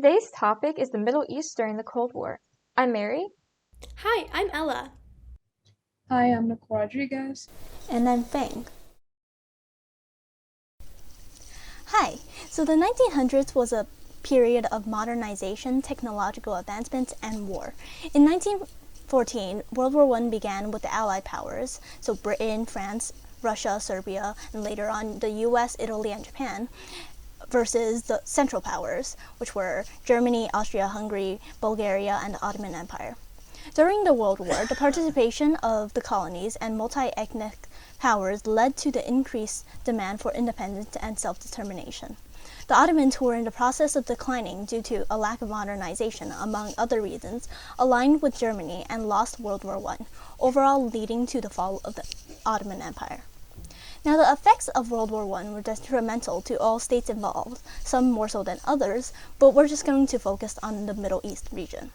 Today's topic is the Middle East during the Cold War. I'm Mary. Hi, I'm Ella. Hi, I'm Nicole Rodriguez. And I'm Fang. Hi, so the 1900s was a period of modernization, technological advancements, and war. In 1914, World War I began with the Allied powers, so Britain, France, Russia, Serbia, and later on the US, Italy, and Japan, versus the Central Powers, which were Germany, Austria, Hungary, Bulgaria, and the Ottoman Empire. During the World War, the participation of the colonies and multi-ethnic powers led to the increased demand for independence and self-determination. The Ottomans, who were in the process of declining due to a lack of modernization, among other reasons, aligned with Germany and lost World War I, overall leading to the fall of the Ottoman Empire. Now, the effects of World War I were detrimental to all states involved, some more so than others, but we're just going to focus on the Middle East region.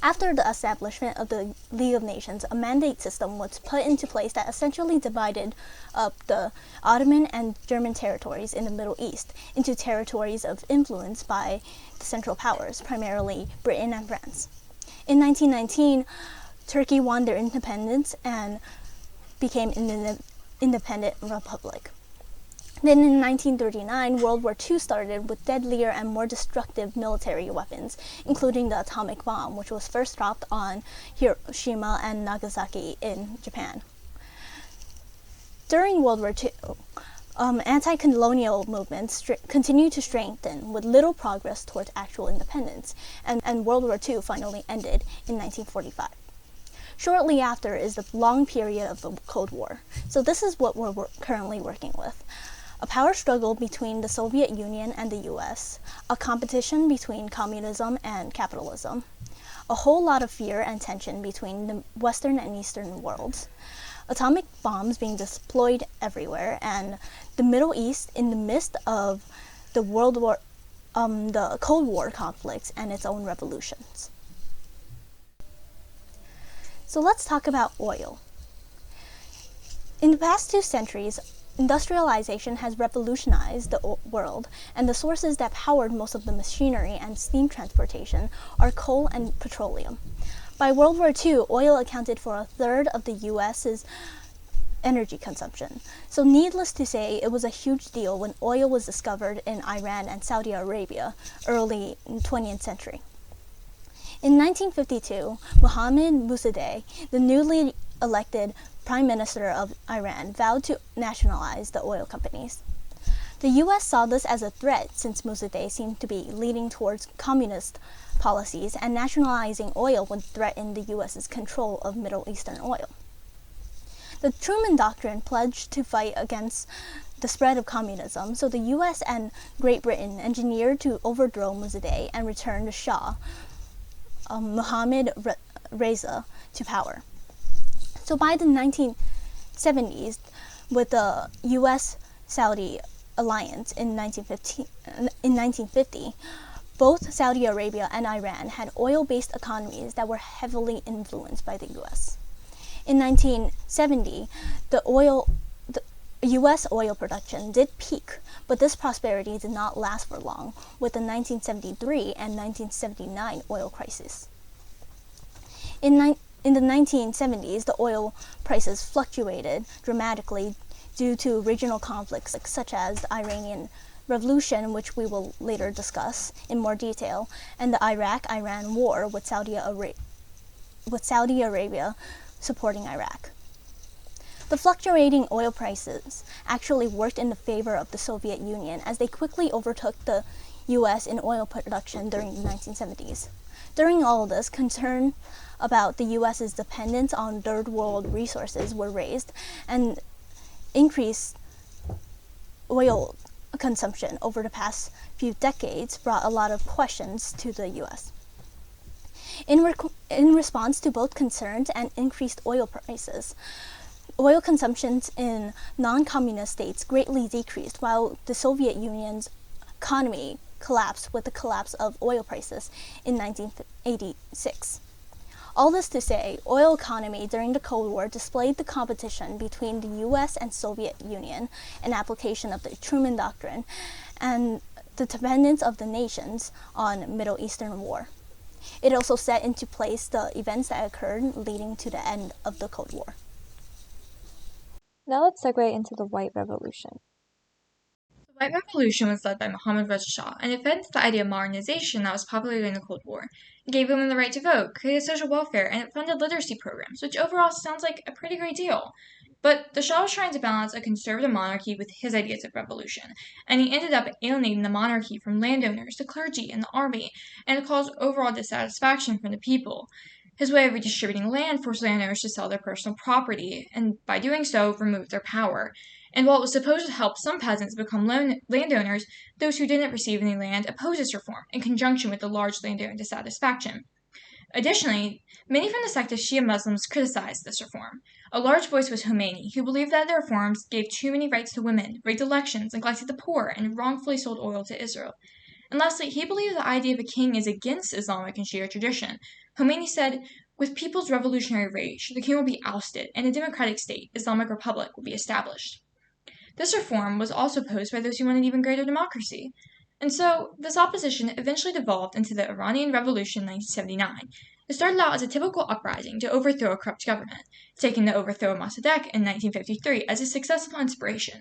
After the establishment of the League of Nations, a mandate system was put into place that essentially divided up the Ottoman and German territories in the Middle East into territories of influence by the Central Powers, primarily Britain and France. In 1919, Turkey won their independence and became an independent republic. Then in 1939, World War II started with deadlier and more destructive military weapons, including the atomic bomb, which was first dropped on Hiroshima and Nagasaki in Japan. During World War II, anti-colonial movements continued to strengthen with little progress towards actual independence, and World War II finally ended in 1945. Shortly after is the long period of the Cold War. So this is what we're currently working with. A power struggle between the Soviet Union and the US, a competition between communism and capitalism, a whole lot of fear and tension between the Western and Eastern worlds, atomic bombs being deployed everywhere, and the Middle East in the midst of the the Cold War conflicts and its own revolutions. So let's talk about oil. In the past 2 centuries, industrialization has revolutionized the world, and the sources that powered most of the machinery and steam transportation are coal and petroleum. By World War II, oil accounted for a third of the US's energy consumption. So needless to say, it was a huge deal when oil was discovered in Iran and Saudi Arabia early in the 20th century. In 1952, Mohammad Mossadegh, the newly elected Prime Minister of Iran, vowed to nationalize the oil companies. The US saw this as a threat since Mossadegh seemed to be leaning towards communist policies, and nationalizing oil would threaten the US's control of Middle Eastern oil. The Truman Doctrine pledged to fight against the spread of communism, so the US and Great Britain engineered to overthrow Mossadegh and return the Shah, Mohammad Reza, to power. So by the 1970s, with the US-Saudi alliance in 1950, both Saudi Arabia and Iran had oil-based economies that were heavily influenced by the US. In 1970, the US oil production did peak, but this prosperity did not last for long, with the 1973 and 1979 oil crisis. In the 1970s, the oil prices fluctuated dramatically due to regional conflicts such as the Iranian Revolution, which we will later discuss in more detail, and the Iraq-Iran war with Saudi Arabia supporting Iraq. The fluctuating oil prices actually worked in the favor of the Soviet Union, as they quickly overtook the US in oil production during the 1970s. During all of this, concern about the US's dependence on third world resources were raised, and increased oil consumption over the past few decades brought a lot of questions to the US. In response to both concerns and increased oil prices, oil consumptions in non-communist states greatly decreased, while the Soviet Union's economy collapsed with the collapse of oil prices in 1986. All this to say, oil economy during the Cold War displayed the competition between the US and Soviet Union, an application of the Truman Doctrine, and the dependence of the nations on Middle Eastern war. It also set into place the events that occurred leading to the end of the Cold War. Now let's segue into the White Revolution. The White Revolution was led by Mohammad Reza Shah and advanced the idea of modernization that was popular during the Cold War. It gave women the right to vote, created social welfare, and it funded literacy programs, which overall sounds like a pretty great deal. But the Shah was trying to balance a conservative monarchy with his ideas of revolution, and he ended up alienating the monarchy from landowners, the clergy, and the army, and it caused overall dissatisfaction from the people. His way of redistributing land forced landowners to sell their personal property, and by doing so, removed their power. And while it was supposed to help some peasants become landowners, those who didn't receive any land opposed this reform, in conjunction with the large landowner dissatisfaction. Additionally, many from the sect of Shia Muslims criticized this reform. A large voice was Khomeini, who believed that the reforms gave too many rights to women, rigged elections, neglected the poor, and wrongfully sold oil to Israel. And lastly, he believed the idea of a king is against Islamic and Shia tradition. Khomeini said, "With people's revolutionary rage, the king will be ousted, and a democratic state, Islamic Republic, will be established." This reform was also opposed by those who wanted even greater democracy. And so, this opposition eventually devolved into the Iranian Revolution in 1979. It started out as a typical uprising to overthrow a corrupt government, taking the overthrow of Mossadegh in 1953 as a successful inspiration.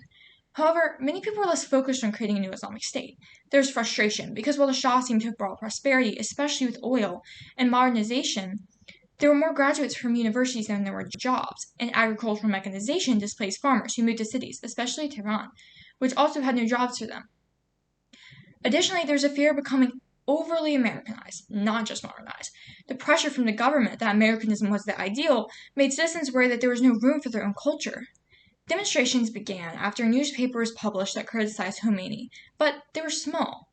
However, many people were less focused on creating a new Islamic state. There was frustration, because while the Shah seemed to have brought prosperity, especially with oil, and modernization, there were more graduates from universities than there were jobs, and agricultural mechanization displaced farmers who moved to cities, especially Tehran, which also had no jobs for them. Additionally, there's a fear of becoming overly Americanized, not just modernized. The pressure from the government that Americanism was the ideal made citizens worry that there was no room for their own culture. Demonstrations began after a newspaper was published that criticized Khomeini, but they were small.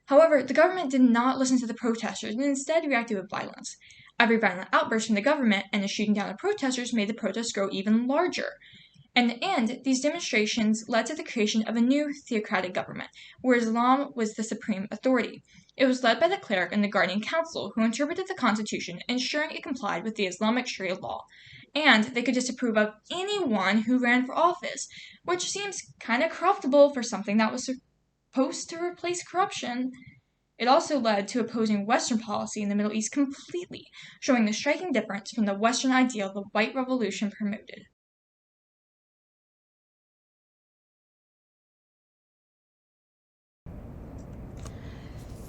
However, the government did not listen to the protesters and instead reacted with violence. Every violent outburst from the government and the shooting down of protesters made the protests grow even larger. In the end, these demonstrations led to the creation of a new theocratic government, where Islam was the supreme authority. It was led by the cleric and the guardian council, who interpreted the constitution, ensuring it complied with the Islamic Sharia law. And they could disapprove of anyone who ran for office, which seems kind of corruptible for something that was supposed to replace corruption. It also led to opposing Western policy in the Middle East completely, showing the striking difference from the Western ideal the White Revolution promoted.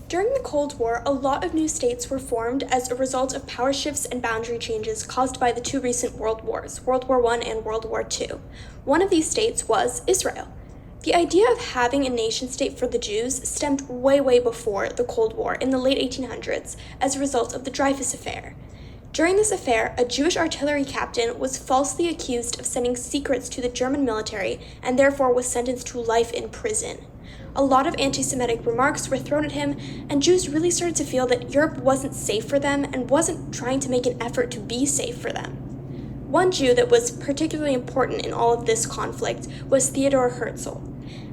During the Cold War, a lot of new states were formed as a result of power shifts and boundary changes caused by the two recent world wars, World War I and World War II. One of these states was Israel. The idea of having a nation-state for the Jews stemmed way before the Cold War in the late 1800s as a result of the Dreyfus Affair. During this affair, a Jewish artillery captain was falsely accused of sending secrets to the German military and therefore was sentenced to life in prison. A lot of anti-Semitic remarks were thrown at him, and Jews really started to feel that Europe wasn't safe for them and wasn't trying to make an effort to be safe for them. One Jew that was particularly important in all of this conflict was Theodor Herzl,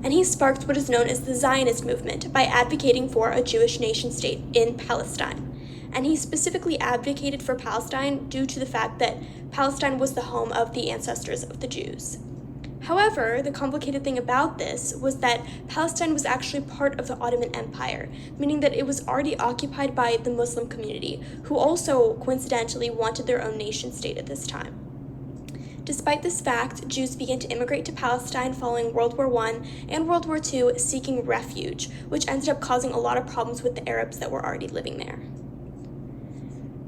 and he sparked what is known as the Zionist movement by advocating for a Jewish nation-state in Palestine. And he specifically advocated for Palestine due to the fact that Palestine was the home of the ancestors of the Jews. However, the complicated thing about this was that Palestine was actually part of the Ottoman Empire, meaning that it was already occupied by the Muslim community, who also coincidentally wanted their own nation-state at this time. Despite this fact, Jews began to immigrate to Palestine following World War I and World War II, seeking refuge, which ended up causing a lot of problems with the Arabs that were already living there.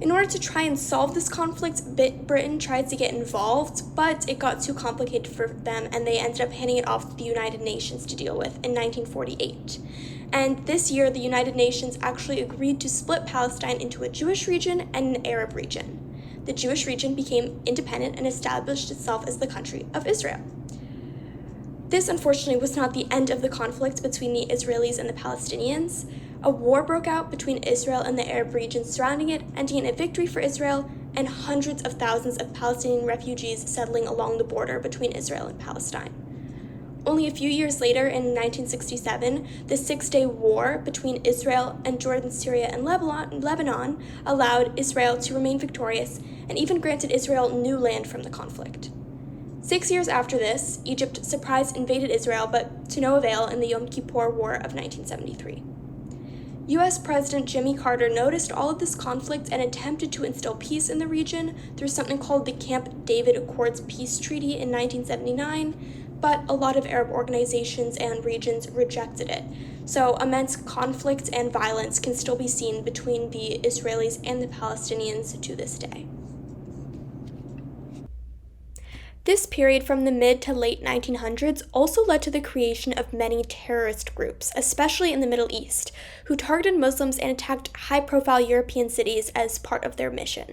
In order to try and solve this conflict, Britain tried to get involved, but it got too complicated for them, and they ended up handing it off to the United Nations to deal with in 1948. And this year, the United Nations actually agreed to split Palestine into a Jewish region and an Arab region. The Jewish region became independent and established itself as the country of Israel. This, unfortunately, was not the end of the conflict between the Israelis and the Palestinians. A war broke out between Israel and the Arab regions surrounding it, ending in a victory for Israel and hundreds of thousands of Palestinian refugees settling along the border between Israel and Palestine. Only a few years later, in 1967, the Six-Day War between Israel and Jordan, Syria, and Lebanon allowed Israel to remain victorious and even granted Israel new land from the conflict. 6 years after this, Egypt surprise invaded Israel, but to no avail in the Yom Kippur War of 1973. U.S. President Jimmy Carter noticed all of this conflict and attempted to instill peace in the region through something called the Camp David Accords Peace Treaty in 1979, but a lot of Arab organizations and regions rejected it. So immense conflict and violence can still be seen between the Israelis and the Palestinians to this day. This period from the mid to late 1900s also led to the creation of many terrorist groups, especially in the Middle East, who targeted Muslims and attacked high-profile European cities as part of their mission.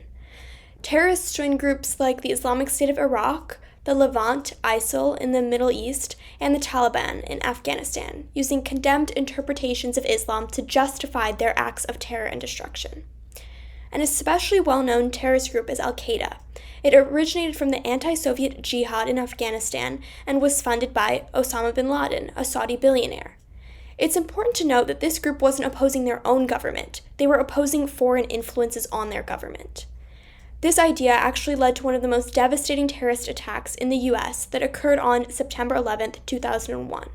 Terrorists joined groups like the Islamic State of Iraq, the Levant, ISIL in the Middle East, and the Taliban in Afghanistan, using condemned interpretations of Islam to justify their acts of terror and destruction. An especially well-known terrorist group is Al-Qaeda. It originated from the anti-Soviet jihad in Afghanistan and was funded by Osama bin Laden, a Saudi billionaire. It's important to note that this group wasn't opposing their own government. They were opposing foreign influences on their government. This idea actually led to one of the most devastating terrorist attacks in the U.S. that occurred on September 11, 2001.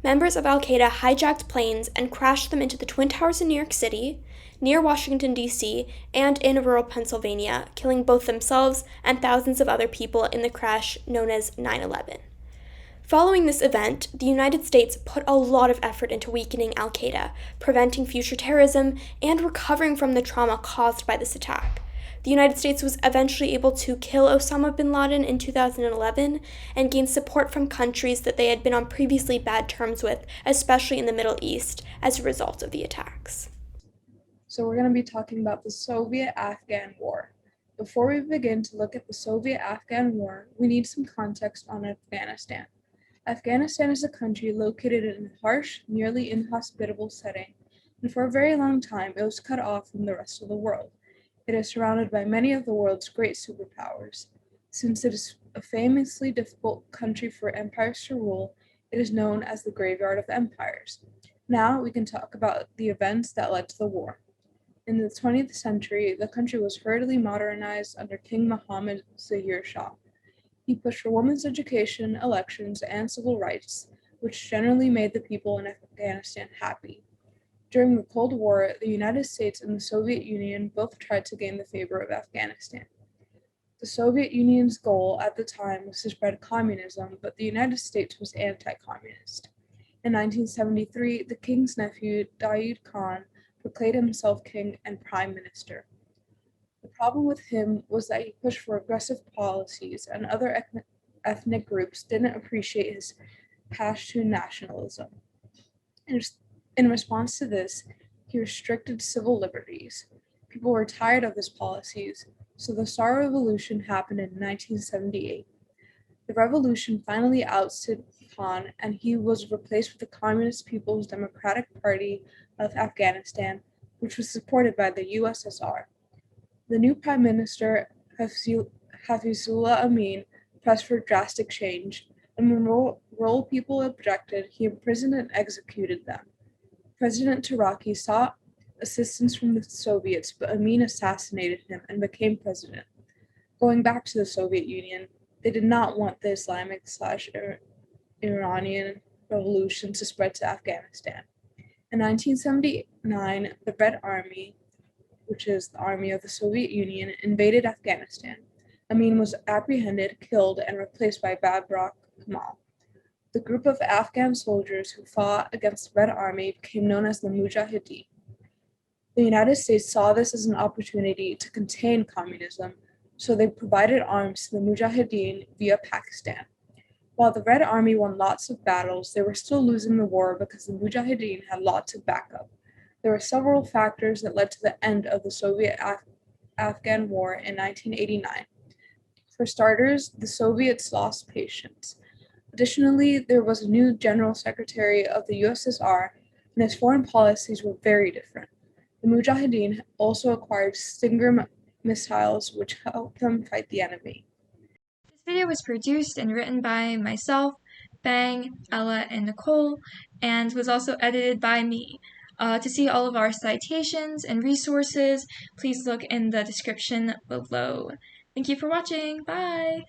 Members of Al-Qaeda hijacked planes and crashed them into the Twin Towers in New York City, near Washington, D.C., and in rural Pennsylvania, killing both themselves and thousands of other people in the crash known as 9/11. Following this event, the United States put a lot of effort into weakening Al-Qaeda, preventing future terrorism, and recovering from the trauma caused by this attack. The United States was eventually able to kill Osama bin Laden in 2011 and gain support from countries that they had been on previously bad terms with, especially in the Middle East, as a result of the attacks. So we're going to be talking about the Soviet-Afghan War. Before we begin to look at the Soviet-Afghan War, we need some context on Afghanistan. Afghanistan is a country located in a harsh, nearly inhospitable setting, and for a very long time it was cut off from the rest of the world. It is surrounded by many of the world's great superpowers. Since it is a famously difficult country for empires to rule, it is known as the graveyard of empires. Now we can talk about the events that led to the war. In the 20th century, the country was hurriedly modernized under King Mohammad Zahir Shah. He pushed for women's education, elections, and civil rights, which generally made the people in Afghanistan happy. During the Cold War, the United States and the Soviet Union both tried to gain the favor of Afghanistan. The Soviet Union's goal at the time was to spread communism, but the United States was anti-communist. In 1973, the king's nephew, Daoud Khan, proclaimed himself king and prime minister. The problem with him was that he pushed for aggressive policies, and other ethnic groups didn't appreciate his Pashtun nationalism. In response to this, he restricted civil liberties. People were tired of his policies, so the Star Revolution happened in 1978. The revolution finally ousted Khan, and he was replaced with the Communist People's Democratic Party of Afghanistan, which was supported by the USSR. The new Prime Minister, Hafizullah Amin, pressed for drastic change, and when rural people objected, he imprisoned and executed them. President Taraki sought assistance from the Soviets, but Amin assassinated him and became president. Going back to the Soviet Union, they did not want the Islamic/Iranian Revolution to spread to Afghanistan. In 1979, the Red Army, which is the army of the Soviet Union, invaded Afghanistan. Amin was apprehended, killed, and replaced by Babrak Kemal. The group of Afghan soldiers who fought against the Red Army became known as the Mujahideen. The United States saw this as an opportunity to contain communism, so they provided arms to the Mujahideen via Pakistan. While the Red Army won lots of battles, they were still losing the war because the Mujahideen had lots of backup. There were several factors that led to the end of the Soviet-Afghan War in 1989. For starters, the Soviets lost patience. Additionally, there was a new General Secretary of the USSR, and his foreign policies were very different. The Mujahideen also acquired Stinger missiles, which helped them fight the enemy. This video was produced and written by myself, Fang, Elah, and Nicole, and was also edited by me. To see all of our citations and resources, please look in the description below. Thank you for watching. Bye!